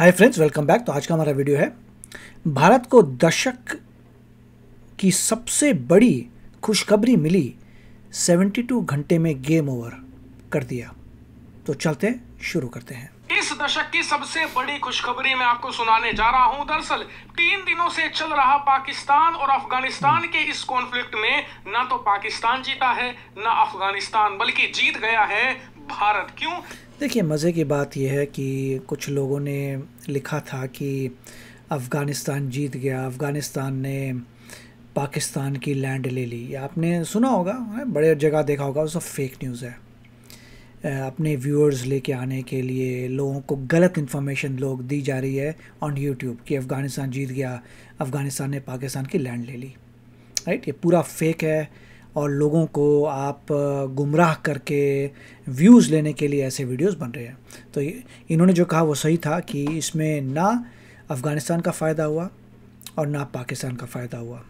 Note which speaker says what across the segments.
Speaker 1: Hi friends, welcome back. तो आज का हमारा वीडियो है भारत को दशक की सबसे बड़ी खुशखबरी मिली। 72 घंटे में गेम ओवर कर दिया। तो चलते हैं, शुरू करते हैं।
Speaker 2: इस दशक की सबसे बड़ी खुशखबरी मैं आपको सुनाने जा रहा हूं। दरअसल 3 दिनों से चल रहा पाकिस्तान और अफगानिस्तान के इस कॉन्फ्लिक्ट में ना तो पाकिस्तान जीता है ना अफगानिस्तान, बल्कि जीत गया है भारत। क्यों?
Speaker 1: देखिए, मज़े की बात यह है कि कुछ लोगों ने लिखा था कि अफ़गानिस्तान जीत गया, अफ़गानिस्तान ने पाकिस्तान की लैंड ले ली। आपने सुना होगा, बड़े जगह देखा होगा, वो सब फेक न्यूज़ है। अपने व्यूअर्स लेके आने के लिए लोगों को गलत इन्फॉर्मेशन लोग दी जा रही है ऑन यूट्यूब कि अफ़गानिस्तान जीत गया, अफ़गानिस्तान ने पाकिस्तान की लैंड ले ली। राइट, ये पूरा फेक है और लोगों को आप गुमराह करके व्यूज़ लेने के लिए ऐसे वीडियोस बन रहे हैं। तो इन्होंने जो कहा वो सही था कि इसमें ना अफ़गानिस्तान का फ़ायदा हुआ और ना पाकिस्तान का फ़ायदा हुआ।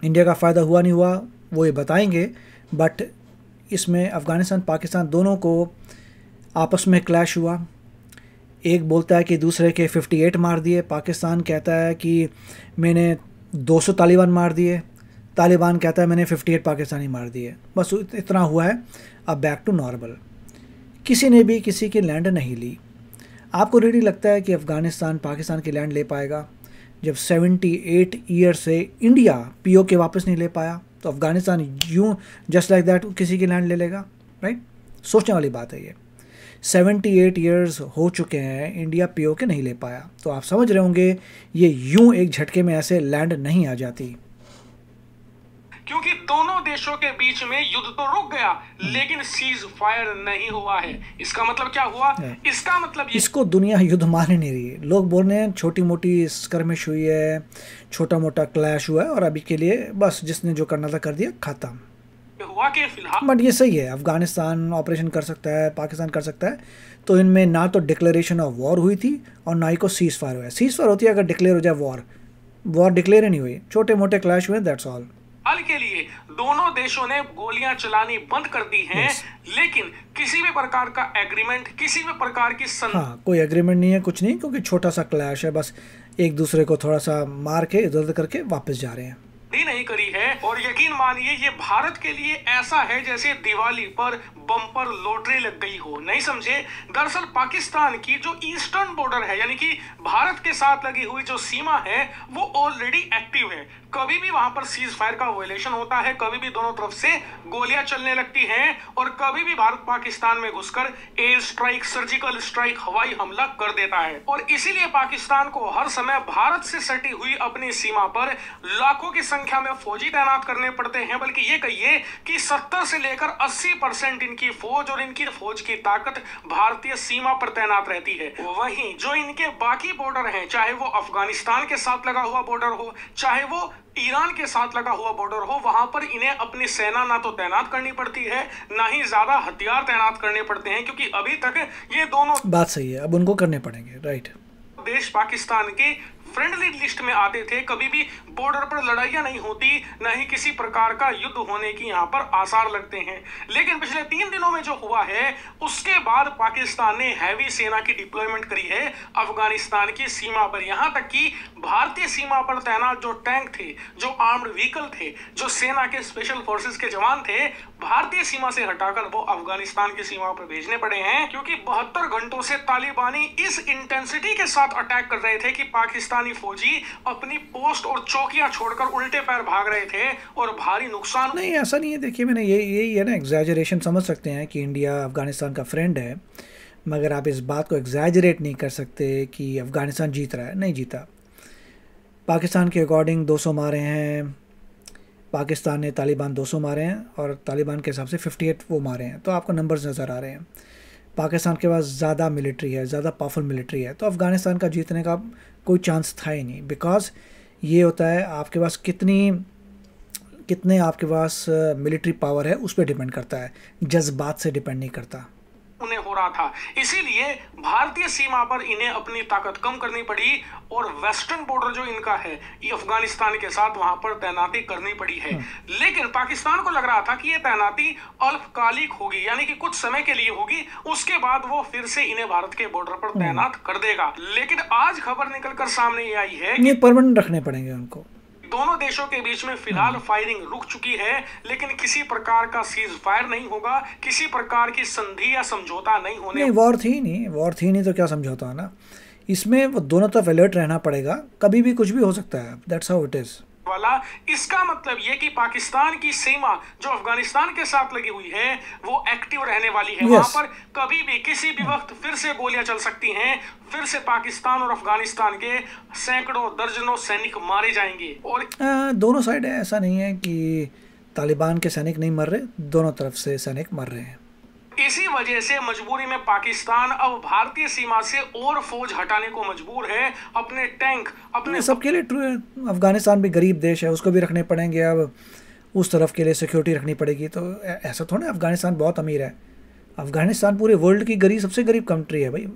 Speaker 1: इंडिया का फ़ायदा हुआ नहीं हुआ वो ये बताएंगे, बट इसमें अफ़गानिस्तान पाकिस्तान दोनों को आपस में क्लैश हुआ। एक बोलता है कि दूसरे के 58 मार दिए, पाकिस्तान कहता है कि मैंने 200 तालिबान मार दिए, तालिबान कहता है मैंने 58 पाकिस्तानी मार दिए। बस इतना हुआ है। अब बैक टू नॉर्मल। किसी ने भी किसी की लैंड नहीं ली। आपको रियली लगता है कि अफ़गानिस्तान पाकिस्तान की लैंड ले पाएगा? जब 78 ईयर से इंडिया पीओके वापस नहीं ले पाया, तो अफ़गानिस्तान यूँ जस्ट लाइक दैट किसी की लैंड ले लेगा? राइट, सोचने वाली बात है ये। 78 ईयर्स हो चुके हैं, इंडिया पीओके नहीं ले पाया, तो आप समझ रहे होंगे ये यूँ एक झटके में ऐसे लैंड नहीं आ जाती।
Speaker 2: क्योंकि दोनों देशों के बीच में युद्ध तो रुक गया, लेकिन सीज फायर नहीं हुआ है। इसका मतलब क्या हुआ? इसका मतलब
Speaker 1: इसको दुनिया युद्ध मान ही नहीं रही है। लोग बोल रहे हैं छोटी मोटी स्कर्मिश हुई है, छोटा मोटा क्लैश हुआ है और अभी के लिए बस जिसने जो करना था कर दिया, खत्म
Speaker 2: हुआ कि फिलहाल।
Speaker 1: बट ये सही है, अफगानिस्तान ऑपरेशन कर सकता है, पाकिस्तान कर सकता है। तो इनमें ना तो डिक्लेरेशन ऑफ वॉर हुई थी और ना ही को सीज फायर हुआ है। सीज फायर होती है अगर डिक्लेयर हो जाए वॉर डिक्लेयर नहीं हुई, छोटे मोटे क्लैश हुए, दैट्स ऑल।
Speaker 2: हाल के लिए दोनों देशों ने गोलियां चलानी बंद कर दी हैं, लेकिन किसी भी प्रकार का एग्रीमेंट, किसी भी प्रकार की
Speaker 1: हाँ, कोई एग्रीमेंट नहीं है, कुछ नहीं, क्योंकि छोटा सा क्लैश है, बस एक दूसरे को थोड़ा सा मार के इधर उधर करके वापस जा रहे हैं।
Speaker 2: नहीं करी है। और यकीन मानिए ये भारत के लिए ऐसा है जैसे दिवाली पर बम्पर लॉटरी लग गई हो। नहीं समझे? दरअसल पाकिस्तान की जो ईस्टर्न बॉर्डर है, यानी कि भारत के साथ लगी हुई जो सीमा है, वो ऑलरेडी एक्टिव है। कभी भी वहां पर सीज फायर का वायलेशन होता है, कभी भी दोनों तरफ से गोलियां चलने लगती हैं और कभी भी भारत पाकिस्तान में घुसकर एयर स्ट्राइक, सर्जिकल स्ट्राइक, हवाई हमला कर देता है। और इसीलिए पाकिस्तान को हर समय भारत से सटी हुई अपनी सीमा पर लाखों की संख्या में फौजी तैनात करने पड़ते हैं। बल्कि ये कहिए कि 70 से लेकर 80% इनकी फौज और इनकी फौज की ताकत भारतीय सीमा पर तैनात रहती है। वहीं जो इनके बाकी बॉर्डर हैं, चाहे वो अफगानिस्तान के साथ लगा हुआ बॉर्डर हो, चाहे वो ईरान के साथ लगा हुआ बॉर्डर हो, वहां पर इन्हें अपनी सेना ना तो तैनात करनी पड़ती है, ना ही ज्यादा हथियार तैनात करने पड़ते हैं, क्योंकि अभी तक ये दोनों
Speaker 1: बात सही है, अब उनको करने पड़ेंगे। राइट,
Speaker 2: देश पाकिस्तान के फ्रेंडली लिस्ट में आते थे। कभी भी बॉर्डर पर लड़ाइयां नहीं होती, ना ही किसी प्रकार का युद्ध होने की यहां पर आसार लगते हैं। लेकिन पिछले 3 दिनों में जो हुआ है, उसके बाद पाकिस्तान ने हैवी सेना की डिप्लॉयमेंट करी है अफगानिस्तान की सीमा पर। यहां तक कि भारतीय सीमा पर तैनात जो टैंक थे, जो आर्म्ड व्हीकल थे, जो सेना के स्पेशल फोर्सेस के जवान थे, भारतीय सीमा से हटाकर वो अफगानिस्तान की सीमा पर भेजने पड़े हैं। क्योंकि 72 घंटों से तालिबानी इस इंटेंसिटी के साथ अटैक कर रहे थे कि पाकिस्तानी फौजी अपनी पोस्ट और चौकियां छोड़कर उल्टे पैर भाग रहे थे और भारी नुकसान।
Speaker 1: नहीं, ऐसा नहीं है। देखिए, मैंने यही है ना, एग्जैजरेशन समझ सकते हैं कि इंडिया अफगानिस्तान का फ्रेंड है, मगर आप इस बात को एग्जैजरेट नहीं कर सकते कि अफगानिस्तान जीत रहा है। नहीं जीता। पाकिस्तान के अकॉर्डिंग 200 मारे हैं, पाकिस्तान ने तालिबान 200 मारे हैं और तालिबान के हिसाब से 58 वो मारे हैं। तो आपको नंबर्स नज़र आ रहे हैं। पाकिस्तान के पास ज़्यादा मिलिट्री है, ज़्यादा पावरफुल मिलिट्री है, तो अफ़गानिस्तान का जीतने का कोई चांस था ही नहीं। बिकॉज ये होता है आपके पास कितने आपके पास मिलिट्री पावर है, उस पर डिपेंड करता है, जज्बात से डिपेंड नहीं करता।
Speaker 2: उन्हें हो रहा था। इसीलिए भारतीय सीमा पर इन्हें अपनी ताकत कम करनी पड़ी और वेस्टर्न बॉर्डर जो इनका है ये अफगानिस्तान के साथ वहां पर तैनाती करनी पड़ी है। लेकिन पाकिस्तान को लग रहा था कि ये तैनाती अल्पकालिक होगी, यानी कि कुछ समय के लिए होगी, उसके बाद वो फिर से इन्हें भारत के बॉर्डर पर तैनात कर देगा। लेकिन आज खबर निकलकर सामने ये आई है
Speaker 1: ये परमानेंट रखने पड़ेंगे उनको।
Speaker 2: दोनों देशों के बीच में फिलहाल फायरिंग रुक चुकी है, लेकिन किसी प्रकार का सीज फायर नहीं होगा, किसी प्रकार की संधि या समझौता नहीं होने।
Speaker 1: नहीं, वॉर थी नहीं तो क्या समझौता है ना। इसमें वो दोनों तरफ अलर्ट रहना पड़ेगा, कभी भी कुछ भी हो सकता है। दैट्स हाउ इट इज
Speaker 2: वाला। इसका मतलब ये कि पाकिस्तान की सीमा जो अफगानिस्तान के साथ लगी हुई है वो एक्टिव रहने वाली है। वहां पर कभी भी किसी भी वक्त फिर से गोलियां चल सकती हैं, फिर से पाकिस्तान और अफगानिस्तान के सैकड़ों दर्जनों सैनिक मारे जाएंगे। और
Speaker 1: दोनों साइड है, ऐसा नहीं है कि तालिबान के सैनिक नहीं मर रहे, दोनों तरफ से सैनिक मर रहे हैं।
Speaker 2: इसी वजह से मजबूरी में पाकिस्तान अब भारतीय सीमा से और फौज हटाने को मजबूर है। अपने टैंक अपने
Speaker 1: सबके लिए अफगानिस्तान भी गरीब देश है, उसको भी रखने पड़ेंगे। अब उस तरफ के लिए सिक्योरिटी रखनी पड़ेगी, तो ऐसा थोड़ा अफगानिस्तान बहुत अमीर है। अफगानिस्तान पूरे वर्ल्ड की सबसे गरीब कंट्री है भाई,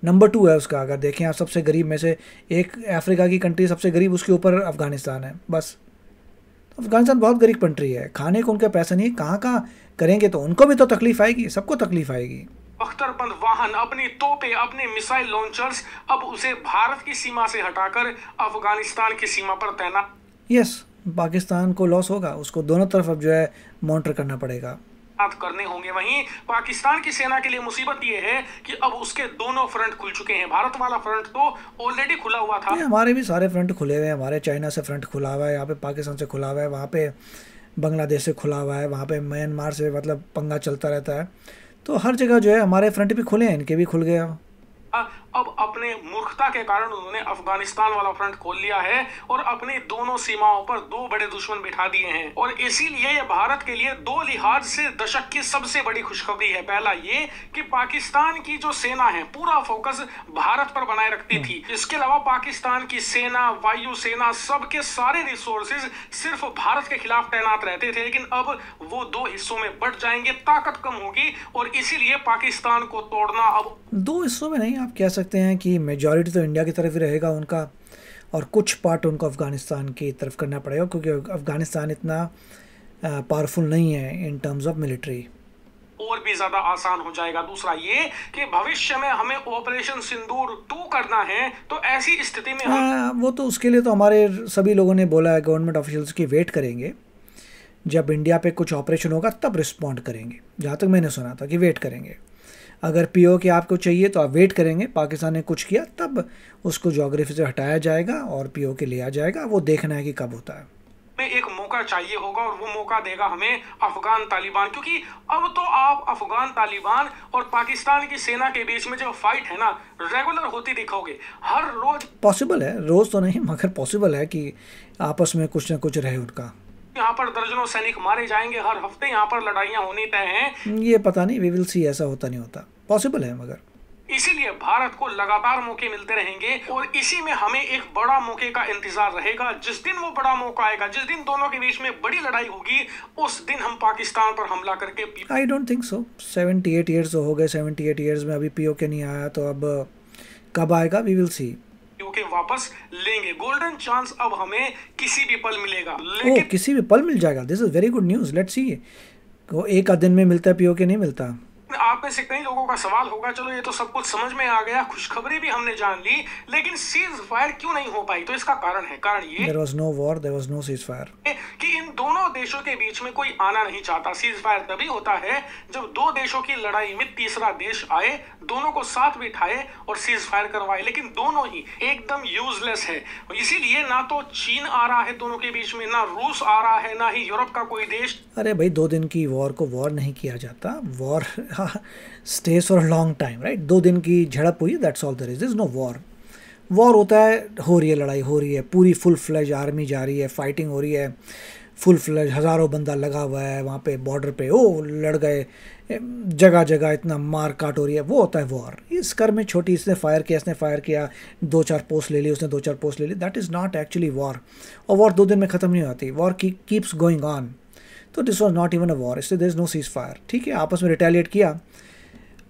Speaker 1: नंबर 2 है उसका। अगर देखें आप सबसे गरीब में से एक अफ्रीका की कंट्री सबसे गरीब, उसके ऊपर अफगानिस्तान है बस। तो अफगानिस्तान बहुत गरीब कंट्री है, खाने को उनके पैसा नहीं, कहाँ करेंगे तो उनको भी तो तकलीफ आएगी, सबको तकलीफ आएगी।
Speaker 2: अख्तरबंद वाहन, अपनी तोपें, अपने मिसाइल लॉन्चर्स अब उसे भारत की सीमा से हटाकर अफगानिस्तान की सीमा पर तैनात।
Speaker 1: यस, पाकिस्तान को लॉस होगा, उसको दोनों तरफ अब जो है मॉनिटर करना पड़ेगा,
Speaker 2: करने होंगे। वहीं पाकिस्तान की सेना के लिए मुसीबत ये है कि अब उसके दोनों फ्रंट खुल चुके हैं। भारत वाला फ्रंट तो ऑलरेडी खुला हुआ था।
Speaker 1: हमारे भी सारे फ्रंट खुले हुए हैं, हमारे चाइना से फ्रंट खुला हुआ है, यहाँ पे पाकिस्तान से खुला हुआ है, वहाँ पे बांग्लादेश से खुला हुआ है, वहाँ पे म्यांमार से मतलब पंगा चलता रहता है। तो हर जगह जो है हमारे फ्रंट भी खुले हैं, इनके भी खुल गया।
Speaker 2: अब अपने मूर्खता के कारण उन्होंने अफगानिस्तान वाला फ्रंट खोल लिया है और अपनी दोनों सीमाओं पर 2 बड़े दुश्मन बिठा दिए हैं। और इसीलिए ये भारत के लिए 2 लिहाज से दशक की सबसे बड़ी खुशखबरी है। पहला ये कि पाकिस्तान की जो सेना है पूरा फोकस भारत पर बनाए रखती थी। इसके अलावा पाकिस्तान की सेना, वायु सेना, सबके सारे रिसोर्सेज सिर्फ भारत के खिलाफ तैनात रहते थे, लेकिन अब वो 2 हिस्सों में बट जाएंगे, ताकत कम होगी और इसीलिए पाकिस्तान को तोड़ना अब
Speaker 1: 2 हिस्सों में नहीं, आप कह सकते हैं कि मेजॉरिटी तो इंडिया की तरफ ही रहेगा उनका, और कुछ पार्ट उनको अफगानिस्तान की तरफ करना पड़ेगा, क्योंकि अफगानिस्तान इतना पावरफुल नहीं है इन टर्म्स ऑफ मिलिट्री।
Speaker 2: और भी ज्यादा आसान हो जाएगा। दूसरा ये कि भविष्य में हमें ऑपरेशन सिंदूर 2 करना है, तो ऐसी स्थिति में
Speaker 1: वो तो उसके लिए तो हमारे सभी लोगों ने बोला है, गवर्नमेंट ऑफिशियल्स की वेट करेंगे, जब इंडिया पे कुछ ऑपरेशन होगा तब रिस्पॉन्ड करेंगे। जहाँ तक मैंने सुना था कि वेट करेंगे, अगर पीओ के आपको चाहिए तो आप वेट करेंगे, पाकिस्तान ने कुछ किया तब उसको ज्योग्राफी से हटाया जाएगा और पीओ के लिया जाएगा। वो देखना है कि कब होता है।
Speaker 2: एक मौका चाहिए होगा और वो मौका देगा हमें अफगान तालिबान, क्योंकि अब तो आप अफगान तालिबान और पाकिस्तान की सेना के बीच में जो फाइट है ना रेगुलर होती दिखोगे हर रोज।
Speaker 1: पॉसिबल है, रोज तो नहीं मगर पॉसिबल है कि आपस में कुछ ना कुछ रहे उनका।
Speaker 2: यहाँ पर दर्जनों सैनिक मारे जाएंगे हर हफ्ते, यहाँ पर लड़ाइयाँ होनी तय हैं।
Speaker 1: ये पता नहीं, वी विल सी, ऐसा होता नहीं होता, पॉसिबल है मगर।
Speaker 2: इसीलिए भारत को लगातार मौके मिलते रहेंगे और इसी में हमें एक बड़ा मौके का इंतजार रहेगा। जिस दिन वो बड़ा मौका आएगा, जिस दिन दोनों के बीच में बड़ी लड़ाई होगी, उस दिन हम पाकिस्तान पर हमला करके।
Speaker 1: I don't think so, 78 years हो गए, 78 ईयर्स में अभी पीओके नहीं आया, तो अब कब आएगा वी विल सी।
Speaker 2: पीओके वापस लेंगे, गोल्डन चांस अब हमें किसी भी पल मिलेगा।
Speaker 1: लेकिन किसी भी पल मिल जाएगा, this is very good news, let's see. वो एक आध दिन में मिलता है, पीओके नहीं मिलता।
Speaker 2: आप में से कई लोगों का सवाल होगा, चलो ये तो सब कुछ समझ में आ गया, खुशखबरी भी हमने जान ली, लेकिन सीज फायर क्यों नहीं हो पाई? तो इसका कारण है, कारण ये
Speaker 1: there was no war, there was no cease fire,
Speaker 2: कि इन दोनों देशों के बीच में कोई आना नहीं चाहता। सीज फायर तभी होता है जब 2 देशों की लड़ाई में तीसरा देश आए, दोनों को साथ बिठाए और सीज फायर करवाए, लेकिन दोनों ही एकदम यूजलेस है। इसीलिए ना तो चीन आ रहा है दोनों के बीच में, ना रूस आ रहा है, ना ही यूरोप का कोई देश।
Speaker 1: अरे भाई, 2 दिन की वॉर को वॉर नहीं किया जाता, war stays for a long time, right? 2 दिन की झड़प हुई, that's all there is no war. War होता है, हो रही है लड़ाई, हो रही है, पूरी फुल फ्लेज आर्मी जा रही है, फाइटिंग हो रही है, फुल फ्लेज हज़ारों बंदा लगा हुआ है वहाँ पे बॉर्डर पे, ओ लड़ गए, जगह जगह इतना मार काट हो रही है, वो होता है वॉर। इस कर में छोटी, इसने फायर किया, इसने फायर किया, 2-4 पोस्ट ले ली, उसने 2-4 पोस्ट ले ली, that is not actually war. और वॉर 2 दिन में ख़त्म नहीं होती, वॉर कीप्स गोइंग ऑन। तो this was not even a war, इसलिए there is no cease fire. ठीक है, आपस में रिटेलिएट किया,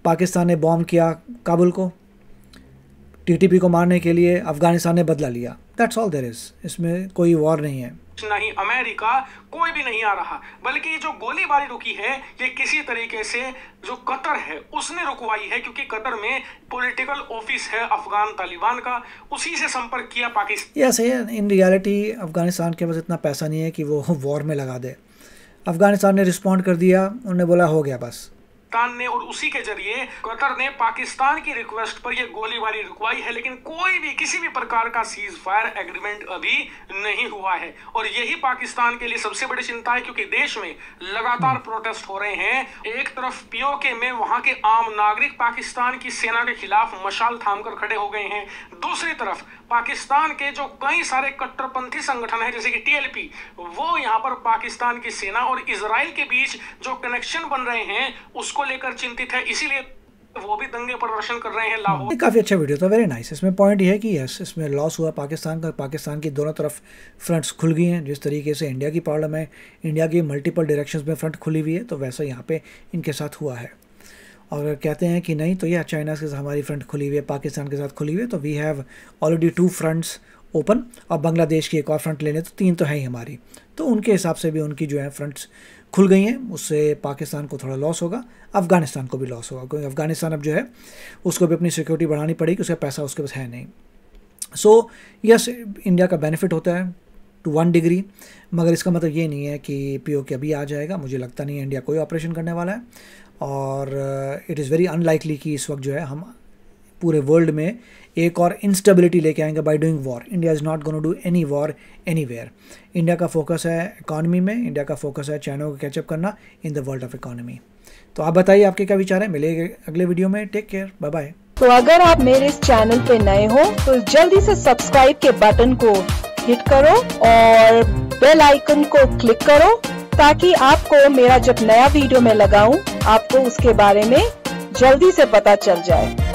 Speaker 1: पाकिस्तान ने बॉम्ब किया काबुल को, टीटीपी को मारने के लिए अफगानिस्तान ने बदला लिया। दैट्स ऑल देयर इज, इसमें कोई वॉर नहीं है।
Speaker 2: नहीं अमेरिका कोई भी नहीं आ रहा, बल्कि ये जो गोलीबारी रुकी है ये किसी तरीके से जो कतर है उसने रुकवाई है, क्योंकि कतर में पॉलिटिकल ऑफिस है अफगान तालिबान का, उसी से संपर्क किया Pakistan.
Speaker 1: Yes, in reality Afghanistan के पास इतना पैसा नहीं है कि वो वॉर में लगा दे। अफगानिस्तान ने रिस्पॉन्ड कर दिया, उन्होंने बोला हो गया बस।
Speaker 2: ने और उसी के जरिए कतर ने पाकिस्तान की रिक्वेस्ट पर यह गोलीबारी रुकवाई है, लेकिन कोई भी किसी भी प्रकार का सीज फायर एग्रीमेंट अभी नहीं हुआ है। और यही पाकिस्तान के लिए सबसे बड़ी चिंता है, क्योंकि देश में लगातार प्रोटेस्ट हो रहे हैं। एक तरफ पीओके में वहां के आम नागरिक पाकिस्तान की सेना के खिलाफ मशाल थामकर खड़े हो गए हैं, दूसरी तरफ पाकिस्तान के जो कई सारे कट्टरपंथी संगठन है जैसे कि टीएलपी, वो यहाँ पर पाकिस्तान की सेना और इजराइल के बीच जो कनेक्शन बन रहे हैं उसको लेकर चिंतित है, इसीलिए वो भी दंगे प्रदर्शन कर रहे हैं लाहौर।
Speaker 1: काफ़ी अच्छा वीडियो था, वेरी नाइस। इसमें पॉइंट ये है कि यस, इसमें लॉस हुआ पाकिस्तान का, पाकिस्तान की दोनों तरफ फ्रंट्स खुल गई हैं। जिस तरीके से इंडिया की प्रॉब्लम है, इंडिया की मल्टीपल डायरेक्शंस में फ्रंट खुली हुई है, तो वैसा यहाँ पे इनके साथ हुआ है। और अगर कहते हैं कि नहीं तो यह चाइना के साथ हमारी फ्रंट खुली हुई है, पाकिस्तान के साथ खुली हुई है, तो we have already 2 fronts open, और बांग्लादेश की एक और फ्रंट लेने तो 3 तो है ही हमारी। तो उनके हिसाब से भी उनकी जो है फ्रंट्स खुल गई हैं, उससे पाकिस्तान को थोड़ा लॉस होगा, अफगानिस्तान को भी लॉस होगा, क्योंकि अफगानिस्तान अब जो है उसको भी अपनी सिक्योरिटी बढ़ानी पड़ेगी, उसका पैसा उसके पास है नहीं। सो यस, इंडिया का बेनिफिट होता है टू 1 डिग्री, मगर इसका मतलब ये नहीं है कि पीओके अभी आ जाएगा। मुझे लगता नहीं है इंडिया कोई ऑपरेशन करने वाला है, और इट इज़ वेरी अनलाइकली कि इस वक्त जो है हम पूरे वर्ल्ड में एक और इंस्टेबिलिटी लेके आएंगे by doing war. India is not gonna do any war anywhere. India का फोकस है इकॉनमी में, इंडिया का फोकस है चाइना को कैचअप करना in the world of economy. तो आप बताइए आपके क्या विचार है। मिलेंगे अगले वीडियो में, टेक केयर, बाय बाय।
Speaker 3: तो अगर आप मेरे इस चैनल पे नए हो तो जल्दी से सब्सक्राइब के बटन को हिट करो और बेल आइकन को क्लिक करो, ताकि आपको मेरा जब नया वीडियो मैं लगाऊं आपको उसके बारे में जल्दी से पता चल जाए।